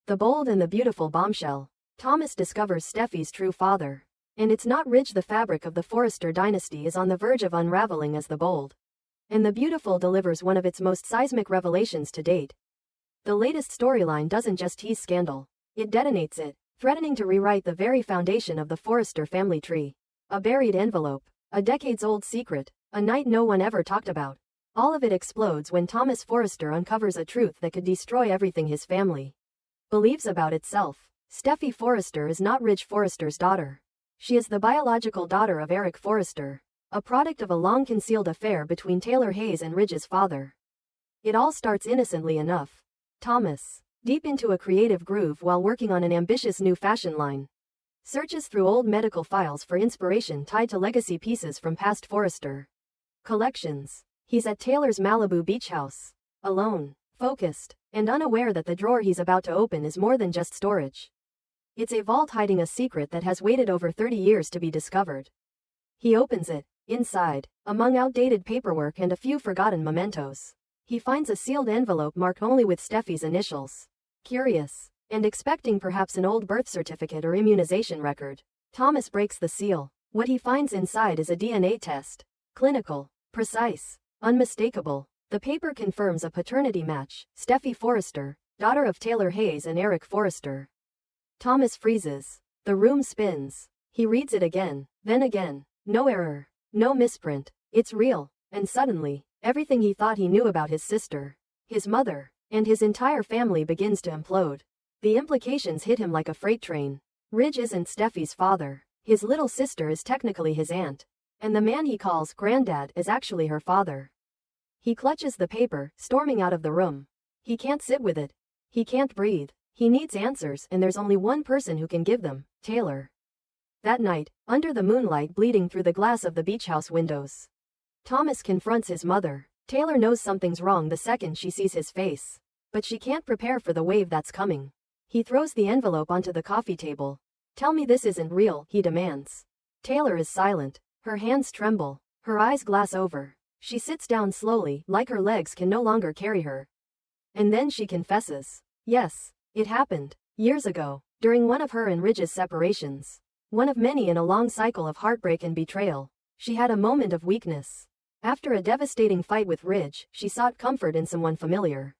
The bold and the beautiful bombshell. Thomas discovers Steffy's true father. And it's not Ridge. The fabric of the Forrester dynasty is on the verge of unraveling as the bold and the beautiful delivers one of its most seismic revelations to date. The latest storyline doesn't just tease scandal, it detonates it, threatening to rewrite the very foundation of the Forrester family tree. A buried envelope, a decades-old secret, a night no one ever talked about. All of it explodes when Thomas Forrester uncovers a truth that could destroy everything his family believes about itself. Steffy Forrester is not Ridge Forrester's daughter. She is the biological daughter of Eric Forrester, a product of a long-concealed affair between Taylor Hayes and Ridge's father. It all starts innocently enough. Thomas, deep into a creative groove while working on an ambitious new fashion line, searches through old medical files for inspiration tied to legacy pieces from past Forrester collections. He's at Taylor's Malibu beach house, alone, focused, and unaware that the drawer he's about to open is more than just storage. It's a vault hiding a secret that has waited over 30 years to be discovered. He opens it. Inside, among outdated paperwork and a few forgotten mementos, he finds a sealed envelope marked only with Steffy's initials. Curious, and expecting perhaps an old birth certificate or immunization record, Thomas breaks the seal. What he finds inside is a DNA test. Clinical, precise, unmistakable. The paper confirms a paternity match, Steffy Forrester, daughter of Taylor Hayes and Eric Forrester. Thomas freezes. The room spins. He reads it again, then again. No error. No misprint. It's real. And suddenly, everything he thought he knew about his sister, his mother, and his entire family begins to implode. The implications hit him like a freight train. Ridge isn't Steffy's father. His little sister is technically his aunt. And the man he calls granddad is actually her father. He clutches the paper, storming out of the room. He can't sit with it. He can't breathe. He needs answers, and there's only one person who can give them, Taylor. That night, under the moonlight bleeding through the glass of the beach house windows, Thomas confronts his mother. Taylor knows something's wrong the second she sees his face. But she can't prepare for the wave that's coming. He throws the envelope onto the coffee table. Tell me this isn't real, he demands. Taylor is silent. Her hands tremble. Her eyes glass over. She sits down slowly, like her legs can no longer carry her. And then she confesses. Yes, it happened. Years ago, during one of her and Ridge's separations. One of many in a long cycle of heartbreak and betrayal. She had a moment of weakness. After a devastating fight with Ridge, she sought comfort in someone familiar.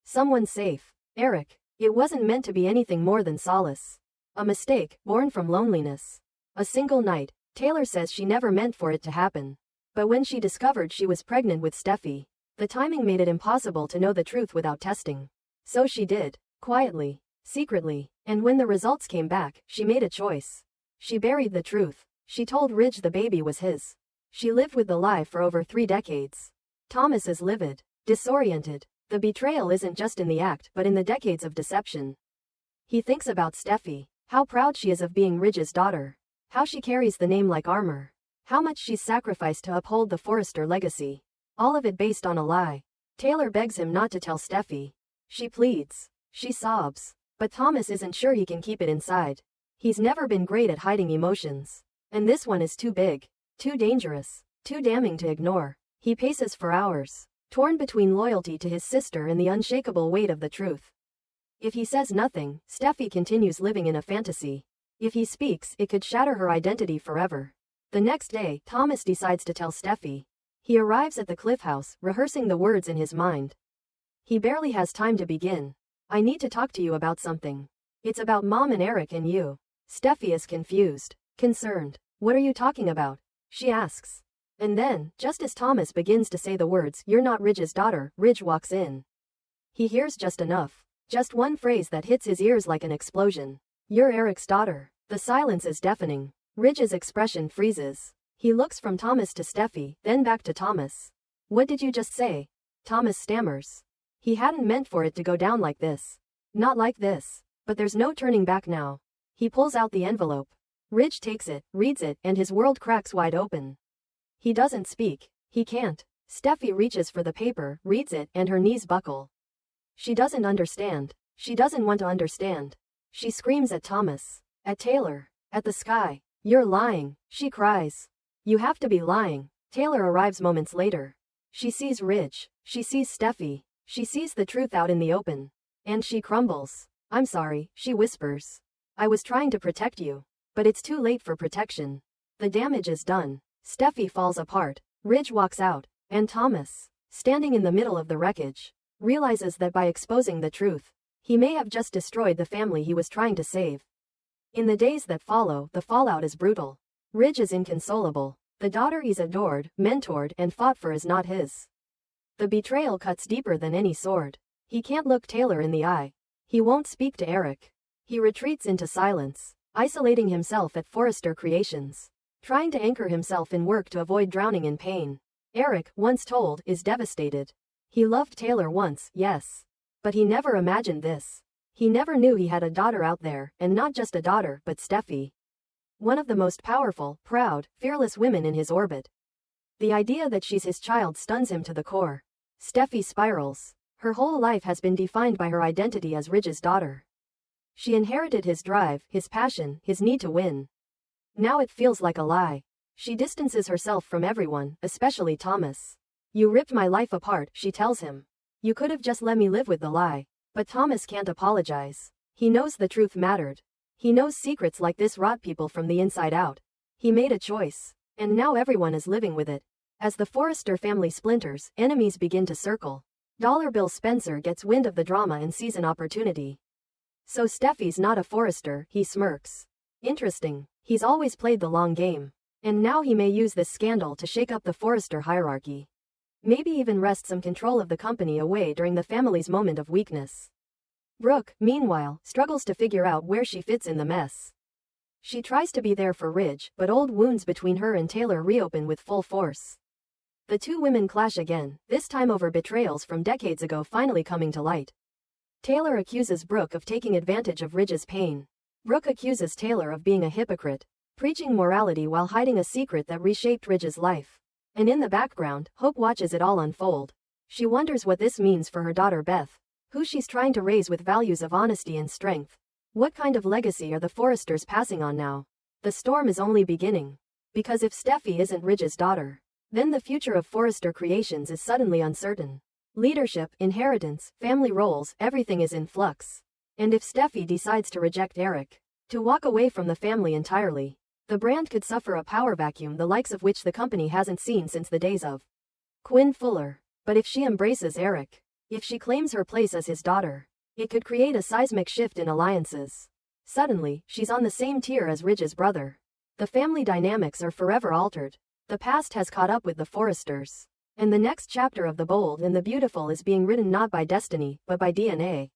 Someone safe. Eric. It wasn't meant to be anything more than solace. A mistake, born from loneliness. A single night. Taylor says she never meant for it to happen. But when she discovered she was pregnant with Steffy, the timing made it impossible to know the truth without testing. So she did. Quietly. Secretly. And when the results came back, she made a choice. She buried the truth. She told Ridge the baby was his. She lived with the lie for over 3 decades. Thomas is livid, disoriented. The betrayal isn't just in the act but in the decades of deception. He thinks about Steffy, how proud she is of being Ridge's daughter. How she carries the name like armor. How much she's sacrificed to uphold the Forrester legacy. All of it based on a lie. Taylor begs him not to tell Steffy. She pleads. She sobs. But Thomas isn't sure he can keep it inside. He's never been great at hiding emotions. And this one is too big. Too dangerous. Too damning to ignore. He paces for hours, torn between loyalty to his sister and the unshakable weight of the truth. If he says nothing, Steffy continues living in a fantasy. If he speaks, it could shatter her identity forever. The next day, Thomas decides to tell Steffy. He arrives at the Cliff House, rehearsing the words in his mind. He barely has time to begin. I need to talk to you about something. It's about Mom and Eric and you. Steffy is confused, concerned. What are you talking about? She asks. And then, just as Thomas begins to say the words, "You're not Ridge's daughter," Ridge walks in. He hears just enough. Just one phrase that hits his ears like an explosion. "You're Eric's daughter." The silence is deafening. Ridge's expression freezes. He looks from Thomas to Steffy, then back to Thomas. "What did you just say?" Thomas stammers. He hadn't meant for it to go down like this. Not like this. But there's no turning back now. He pulls out the envelope. Ridge takes it, reads it, and his world cracks wide open. He doesn't speak. He can't. Steffy reaches for the paper, reads it, and her knees buckle. She doesn't understand. She doesn't want to understand. She screams at Thomas. At Taylor. At the sky. "You're lying," she cries. "You have to be lying." Taylor arrives moments later. She sees Ridge. She sees Steffy. She sees the truth out in the open. And she crumbles. I'm sorry, she whispers. I was trying to protect you. But it's too late for protection. The damage is done. Steffy falls apart. Ridge walks out, and Thomas, standing in the middle of the wreckage, realizes that by exposing the truth, he may have just destroyed the family he was trying to save. In the days that follow, the fallout is brutal. Ridge is inconsolable. The daughter he's adored, mentored, and fought for is not his. The betrayal cuts deeper than any sword. He can't look Taylor in the eye. He won't speak to Eric. He retreats into silence, isolating himself at Forrester Creations, trying to anchor himself in work to avoid drowning in pain. Eric, once told, is devastated. He loved Taylor once, yes. But he never imagined this. He never knew he had a daughter out there, and not just a daughter, but Steffy. One of the most powerful, proud, fearless women in his orbit. The idea that she's his child stuns him to the core. Steffy spirals. Her whole life has been defined by her identity as Ridge's daughter. She inherited his drive, his passion, his need to win. Now it feels like a lie. She distances herself from everyone, especially Thomas. You ripped my life apart, she tells him. You could have just let me live with the lie. But Thomas can't apologize. He knows the truth mattered. He knows secrets like this rot people from the inside out. He made a choice. And now everyone is living with it. As the Forrester family splinters, enemies begin to circle. Dollar Bill Spencer gets wind of the drama and sees an opportunity. So Steffy's not a Forrester, he smirks. Interesting. He's always played the long game. And now he may use this scandal to shake up the Forrester hierarchy. Maybe even wrest some control of the company away during the family's moment of weakness. Brooke, meanwhile, struggles to figure out where she fits in the mess. She tries to be there for Ridge, but old wounds between her and Taylor reopen with full force. The two women clash again, this time over betrayals from decades ago finally coming to light. Taylor accuses Brooke of taking advantage of Ridge's pain. Brooke accuses Taylor of being a hypocrite, preaching morality while hiding a secret that reshaped Ridge's life. And in the background, Hope watches it all unfold. She wonders what this means for her daughter Beth, who she's trying to raise with values of honesty and strength. What kind of legacy are the Forresters passing on now? The storm is only beginning. Because if Steffy isn't Ridge's daughter, then the future of Forrester Creations is suddenly uncertain. Leadership, inheritance, family roles, everything is in flux. And if Steffy decides to reject Eric, to walk away from the family entirely, the brand could suffer a power vacuum the likes of which the company hasn't seen since the days of Quinn Fuller. But if she embraces Eric, if she claims her place as his daughter, it could create a seismic shift in alliances. Suddenly, she's on the same tier as Ridge's brother. The family dynamics are forever altered. The past has caught up with the Forresters. And the next chapter of The Bold and the Beautiful is being written not by destiny, but by DNA.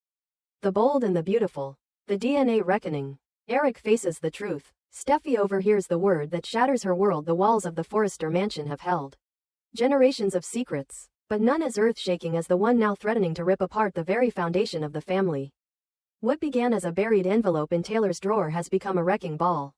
The Bold and the Beautiful. The DNA reckoning. Eric faces the truth. Steffy overhears the word that shatters her world the walls of the Forrester mansion have held. Generations of secrets, but none as earth-shaking as the one now threatening to rip apart the very foundation of the family. What began as a buried envelope in Taylor's drawer has become a wrecking ball,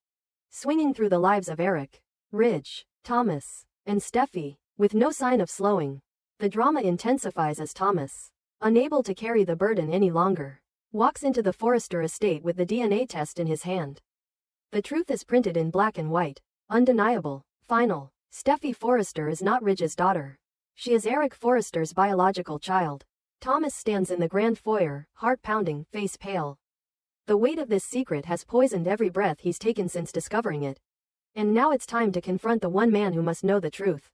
swinging through the lives of Eric, Ridge, Thomas, and Steffy, with no sign of slowing. The drama intensifies as Thomas, unable to carry the burden any longer, walks into the Forrester estate with the DNA test in his hand. The truth is printed in black and white, undeniable, final. Steffy Forrester is not Ridge's daughter. She is Eric Forrester's biological child. Thomas stands in the grand foyer, heart pounding, face pale. The weight of this secret has poisoned every breath he's taken since discovering it. And now it's time to confront the one man who must know the truth.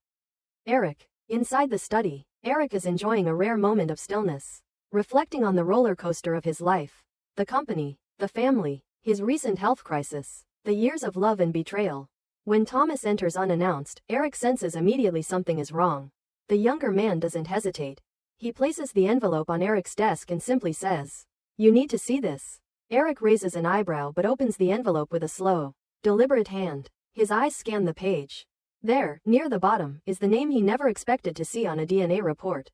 Eric. Inside the study, Eric is enjoying a rare moment of stillness, reflecting on the roller coaster of his life. The company, the family, his recent health crisis, the years of love and betrayal. When Thomas enters unannounced, Eric senses immediately something is wrong. The younger man doesn't hesitate. He places the envelope on Eric's desk and simply says, "You need to see this." Eric raises an eyebrow but opens the envelope with a slow, deliberate hand. His eyes scan the page. There, near the bottom, is the name he never expected to see on a DNA report.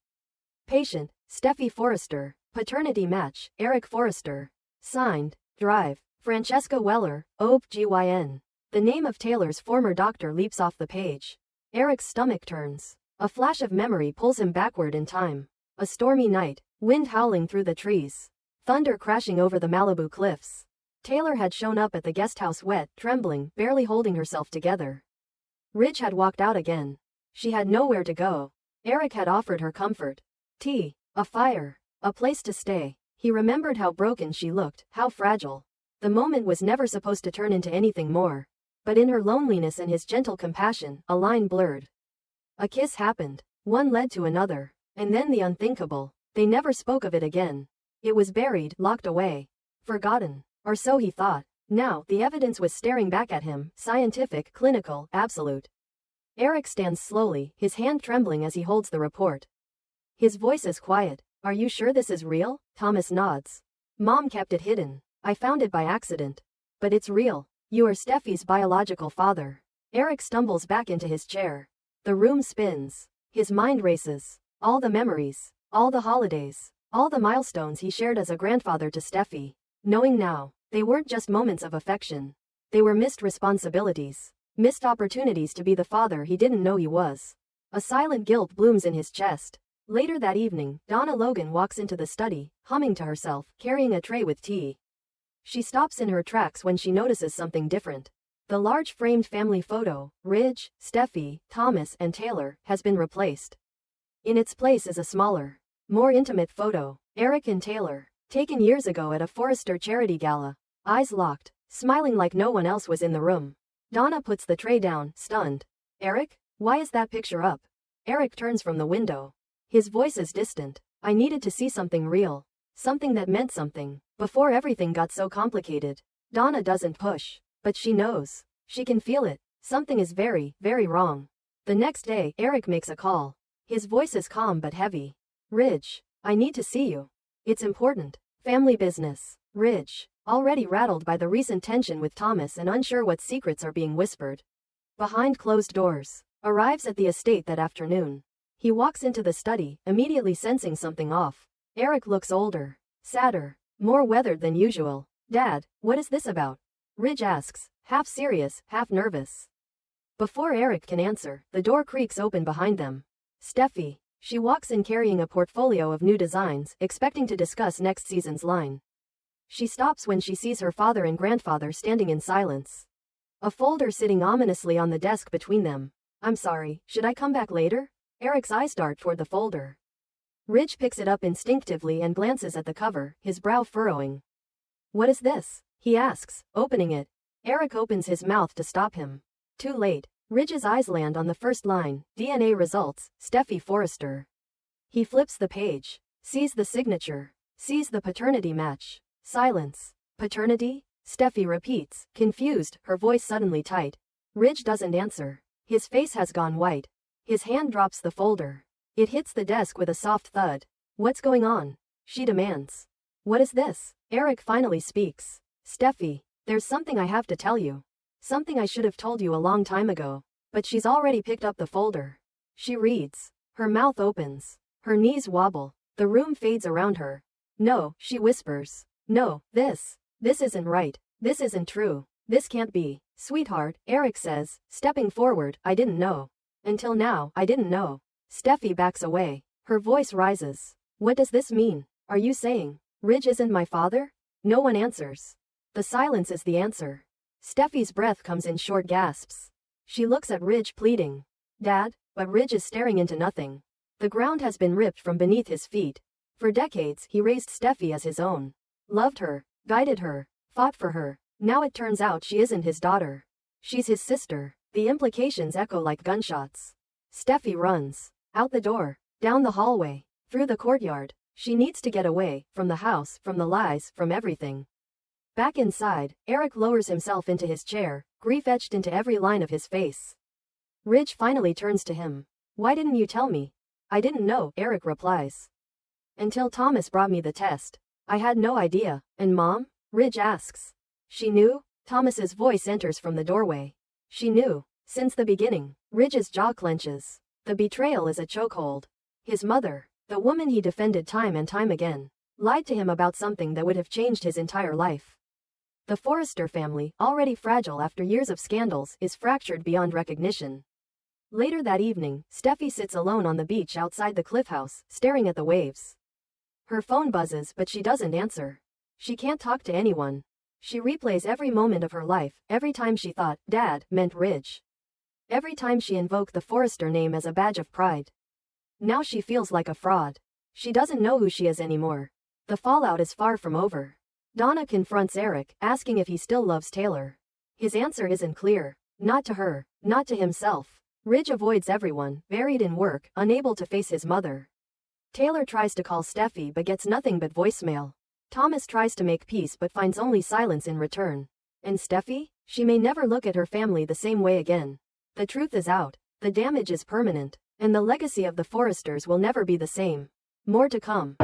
Patient, Steffy Forrester. Paternity match, Eric Forrester. Signed, Drive, Francesca Weller, OB/GYN. The name of Taylor's former doctor leaps off the page. Eric's stomach turns. A flash of memory pulls him backward in time. A stormy night, wind howling through the trees, thunder crashing over the Malibu cliffs. Taylor had shown up at the guesthouse wet, trembling, barely holding herself together. Ridge had walked out again. She had nowhere to go. Eric had offered her comfort. Tea, a fire, a place to stay. He remembered how broken she looked, how fragile. The moment was never supposed to turn into anything more. But in her loneliness and his gentle compassion, a line blurred. A kiss happened. One led to another. And then the unthinkable. They never spoke of it again. It was buried, locked away. Forgotten. Or so he thought. Now, the evidence was staring back at him, scientific, clinical, absolute. Eric stands slowly, his hand trembling as he holds the report. His voice is quiet. Are you sure this is real? Thomas nods. Mom kept it hidden. I found it by accident. But it's real. You are Steffy's biological father. Eric stumbles back into his chair. The room spins. His mind races. All the memories. All the holidays. All the milestones he shared as a grandfather to Steffy. Knowing now, they weren't just moments of affection. They were missed responsibilities. Missed opportunities to be the father he didn't know he was. A silent guilt blooms in his chest. Later that evening, Donna Logan walks into the study, humming to herself, carrying a tray with tea. She stops in her tracks when she notices something different. The large framed family photo, Ridge, Steffy, Thomas, and Taylor, has been replaced. In its place is a smaller, more intimate photo, Eric and Taylor, taken years ago at a Forrester charity gala. Eyes locked, smiling like no one else was in the room. Donna puts the tray down, stunned. Eric? Why is that picture up? Eric turns from the window. His voice is distant. I needed to see something real. Something that meant something, before everything got so complicated. Donna doesn't push. But she knows. She can feel it. Something is very, very wrong. The next day, Eric makes a call. His voice is calm but heavy. Ridge. I need to see you. It's important. Family business. Ridge, already rattled by the recent tension with Thomas and unsure what secrets are being whispered behind closed doors, arrives at the estate that afternoon. He walks into the study, immediately sensing something off. Eric looks older, sadder, more weathered than usual. Dad, what is this about? Ridge asks, half serious, half nervous. Before Eric can answer, the door creaks open behind them. Steffy. She walks in carrying a portfolio of new designs, expecting to discuss next season's line. She stops when she sees her father and grandfather standing in silence. A folder sitting ominously on the desk between them. I'm sorry, should I come back later? Eric's eyes dart toward the folder. Ridge picks it up instinctively and glances at the cover, his brow furrowing. What is this? He asks, opening it. Eric opens his mouth to stop him. Too late. Ridge's eyes land on the first line, DNA results, Steffy Forrester. He flips the page, sees the signature, sees the paternity match. Silence. Paternity? Steffy repeats, confused, her voice suddenly tight. Ridge doesn't answer. His face has gone white. His hand drops the folder. It hits the desk with a soft thud. What's going on? She demands. What is this? Eric finally speaks. Steffy, there's something I have to tell you. Something I should have told you a long time ago. But she's already picked up the folder. She reads. Her mouth opens. Her knees wobble. The room fades around her. No, she whispers. No, this isn't right. This isn't true. This can't be. Sweetheart, Eric says, stepping forward, I didn't know. Until now, I didn't know. Steffy backs away. Her voice rises. What does this mean? Are you saying Ridge isn't my father? No one answers. The silence is the answer. Steffy's breath comes in short gasps. She looks at Ridge pleading. Dad, but Ridge is staring into nothing. The ground has been ripped from beneath his feet. For decades, he raised Steffy as his own. Loved her, guided her, fought for her. Now it turns out she isn't his daughter. She's his sister. The implications echo like gunshots. Steffy runs. Out the door. Down the hallway. Through the courtyard. She needs to get away, from the house, from the lies, from everything. Back inside, Eric lowers himself into his chair, grief etched into every line of his face. Ridge finally turns to him. Why didn't you tell me? I didn't know, Eric replies. Until Thomas brought me the test. I had no idea. And Mom? Ridge asks. She knew? Thomas's voice enters from the doorway. She knew. Since the beginning. Ridge's jaw clenches. The betrayal is a chokehold. His mother, the woman he defended time and time again, lied to him about something that would have changed his entire life. The Forrester family, already fragile after years of scandals, is fractured beyond recognition. Later that evening, Steffy sits alone on the beach outside the cliff house, staring at the waves. Her phone buzzes but she doesn't answer. She can't talk to anyone. She replays every moment of her life, every time she thought Dad meant Ridge. Every time she invoked the Forrester name as a badge of pride. Now she feels like a fraud. She doesn't know who she is anymore. The fallout is far from over. Donna confronts Eric, asking if he still loves Taylor. His answer isn't clear. Not to her, not to himself. Ridge avoids everyone, buried in work, unable to face his mother. Taylor tries to call Steffy but gets nothing but voicemail. Thomas tries to make peace but finds only silence in return. And Steffy? She may never look at her family the same way again. The truth is out. The damage is permanent. And the legacy of the Forresters will never be the same. More to come.